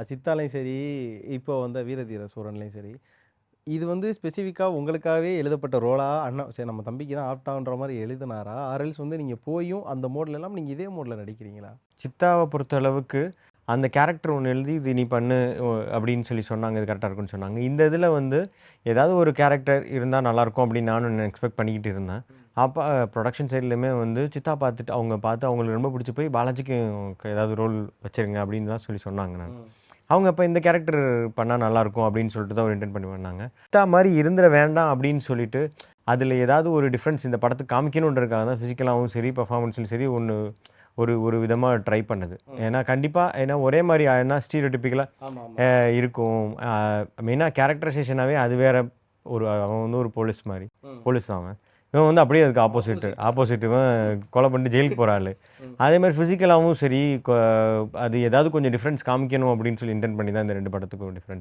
சித்தாலையும் சரி, இப்போ வந்த வீரதீர சூரன்லயும் சரி, இது வந்து ஸ்பெசிஃபிக்கா உங்களுக்காகவே எழுதப்பட்ட ரோலா? அண்ணா சரி நம்ம தம்பிக்கு தான் ஆப்டான்ற மாரி எழுதுனாரா? ஆர் எல்ஸ் வந்து நீங்க போயும் அந்த மோட்ல இல்லாம நீங்க இதே மோட்ல நடிக்கிறீங்களா? சித்தாவ பொறுத்த அளவுக்கு, அந்த கேரக்டர் ஒண்ணு எழுதி, "இது நீ பண்ணு" அப்படின்னு சொல்லி சொன்னாங்க. இது கரெக்ட்டா இருக்கும்ன்னு சொன்னாங்க. இந்த இதில வந்து ஏதாவது ஒரு கேரக்டர் இருந்தா நல்லாயிருக்கும் அப்படின்னு நானும் எக்ஸ்பெக்ட் பண்ணிக்கிட்டு இருந்தேன். அப்ப புரொடக்ஷன் சைட்லயுமே வந்து சித்தா பார்த்துட்டு அவங்க பார்த்து அவங்களுக்கு ரொம்ப பிடிச்சு போய், "பாலாஜிக்கு ஏதாவது ரோல் வச்சுருங்க" அப்படின்லாம் சொல்லி சொன்னாங்க நான். ம். அவங்க அப்ப இந்த கேரக்டர் பண்ணா நல்லாயிருக்கும் அப்படின்னு சொல்லிட்டு தான் ஒரு இன்டென்ட் பண்ணி பண்ணாங்க. சித்தா மாரி இருந்துற வேண்டாம் அப்படின்னு சொல்லிட்டு, அதில ஏதாவது ஒரு டிஃபரன்ஸ் இந்த படத்துக்கு காமிக்கணுன்றதுக்காக தான் ஃபிசிக்கலாவும் சரி, பெர்ஃபார்மன்ஸ்லயும் சரி ஒரு ஒரு விதமா ட்ரை பண்ணது. ம். ஏன்னா கண்டிப்பா ஏன்னா ஒரே மாரி ஆனா ஸ்டீரியோடிபிக்கலா ஆமாமா. இருக்கும். மெயினா கேரக்டரைசேஷனாவே அது வேற அவன் வந்து ஒரு போலீஸ் மாரி. ம். போலீஸ் தான் அவன். இவன் வந்து அப்படியே அதுக்கு ஆப்போசிட். ஆப்போசிட். ஆப்போசிட் இவன் கொலை பண்ணிட்டு ஜெயிலுக்கு போற ஆளு. ம். அதே மாரி பிசிக்கலாவும் சரி, அது ஏதாவது கொஞ்சம் டிஃபரன்ஸ் காமிக்கணும் அப்படின்னு சொல்லி இன்டென்ட் பண்ணி தான் இந்த 2 படத்துக்கும் டிஃபரன்ஸ்